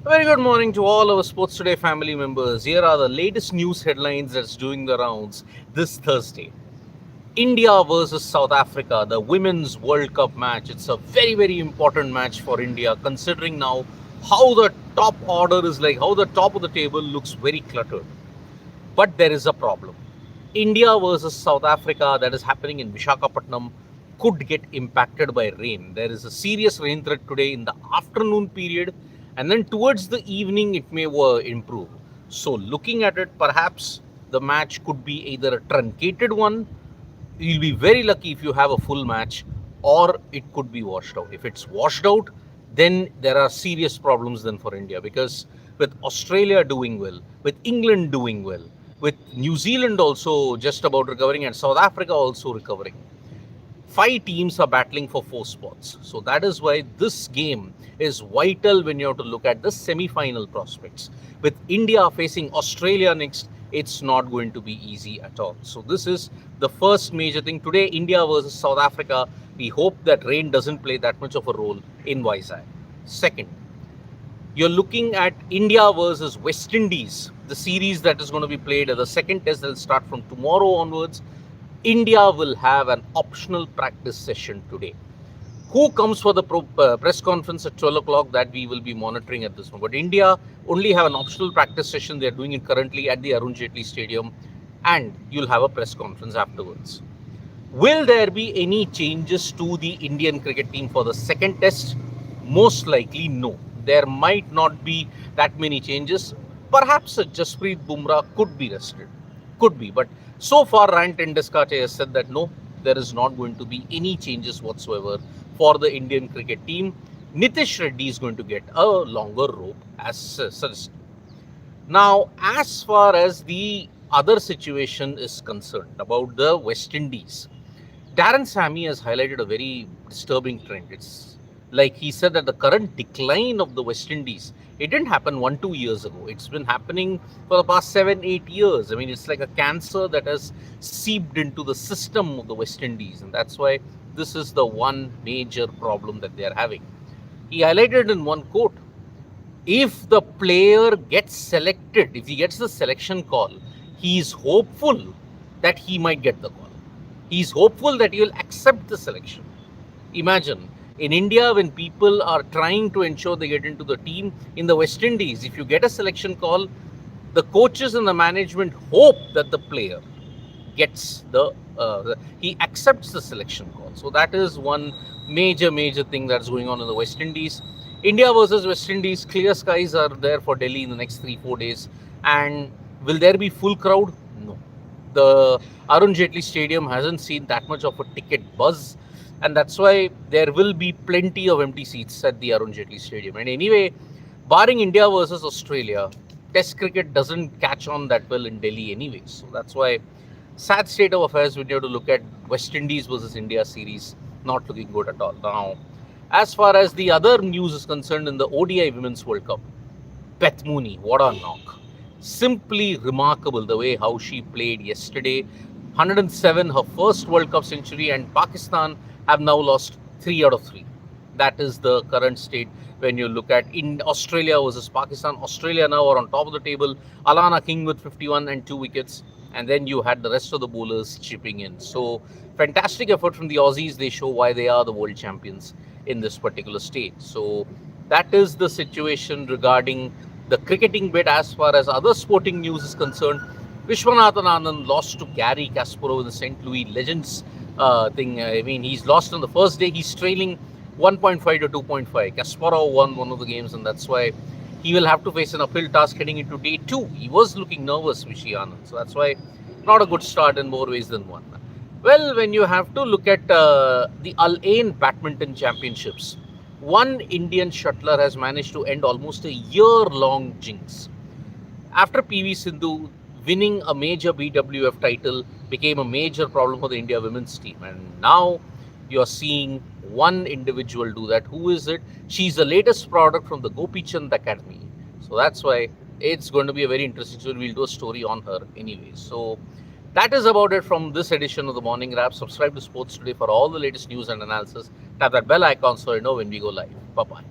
A very good morning to all our Sports Today family members. Here are the latest news headlines that's doing the rounds this Thursday. India versus South Africa, the Women's World Cup match. It's a very, very important match for India, considering now how the top order is like, how the top of the table looks very cluttered. But there is a problem. India versus South Africa, that is happening in Visakhapatnam, could get impacted by rain. There is a serious rain threat today in the afternoon period, and then towards the evening it may improve. So, looking at it, perhaps the match could be either a truncated one. You'll be very lucky if you have a full match, or it could be washed out. If it's washed out, then there are serious problems then for India, because with Australia doing well, with England doing well, with New Zealand also just about recovering, and South Africa also recovering, 5 teams are battling for 4 spots. So that is why this game is vital when you have to look at the semi-final prospects. With India facing Australia next, it's not going to be easy at all. So this is the first major thing. Today, India versus South Africa. We hope that rain doesn't play that much of a role in Vizag. Second, you're looking at India versus West Indies, the series that is going to be played at the second test that will start from tomorrow onwards. India will have an optional practice session today. Who comes for the press conference at 12 o'clock, that we will be monitoring at this moment. But India only have an optional practice session. They are doing it currently at the Arun Jaitley Stadium, and you'll have a press conference afterwards. Will there be any changes to the Indian cricket team for the second test? Most likely no. There might not be that many changes. Perhaps Jasprit Bumrah could be rested. Could be. But so far, Ryan Tendulkar has said that no, there is not going to be any changes whatsoever for the Indian cricket team. Nitish Reddy is going to get a longer rope as suggested. Now, as far as the other situation is concerned about the West Indies, Darren Sammy has highlighted a very disturbing trend. It's like he said that the current decline of the West Indies, it didn't happen 1-2 years ago. It's been happening for the past 7-8 years. I mean, it's like a cancer that has seeped into the system of the West Indies, and that's why this is the one major problem that they are having. He highlighted in one quote, if the player gets selected, if he gets the selection call, he is hopeful that he might get the call. He is hopeful that he will accept the selection. Imagine, in India, when people are trying to ensure they get into the team, in the West Indies, if you get a selection call, the coaches and the management hope that the player gets he accepts the selection call. So that is one major thing that's going on in the West Indies. India versus West Indies, clear skies are there for Delhi in the next 3-4 days. And will there be full crowd? No. The Arun Jaitley Stadium hasn't seen that much of a ticket buzz, and that's why there will be plenty of empty seats at the Arun Jaitley Stadium. And anyway, barring India versus Australia, Test cricket doesn't catch on that well in Delhi anyway. So that's why, sad state of affairs when you have to look at West Indies versus India series, not looking good at all. Now, as far as the other news is concerned in the ODI Women's World Cup, Beth Mooney, what a knock. Simply remarkable the way how she played yesterday. 107, her first World Cup century, and Pakistan have now lost 3 out of 3. That is the current state when you look at in Australia versus Pakistan. Australia now are on top of the table. Alana King with 51 and 2 wickets. And then you had the rest of the bowlers chipping in. So, fantastic effort from the Aussies. They show why they are the world champions in this particular state. So, that is the situation regarding the cricketing bit. As far as other sporting news is concerned, Viswanathan Anand lost to Garry Kasparov in the St. Louis Legends thing. I mean, he's lost on the first day. He's trailing 1.5 to 2.5. Kasparov won one of the games, and that's why he will have to face an uphill task heading into day 2. He was looking nervous, Vishy Anand. So that's why not a good start in more ways than one. Well, when you have to look at the Al Ain Badminton Championships, one Indian shuttler has managed to end almost a year-long jinx. After PV Sindhu, winning a major BWF title became a major problem for the India women's team. And now you're seeing one individual do that. Who is it? She's the latest product from the Gopi Chand Academy. So that's why it's going to be a very interesting story. We'll do a story on her anyway. So that is about it from this edition of the Morning Wrap. Subscribe to Sports Today for all the latest news and analysis. Tap that bell icon so you know when we go live. Bye-bye.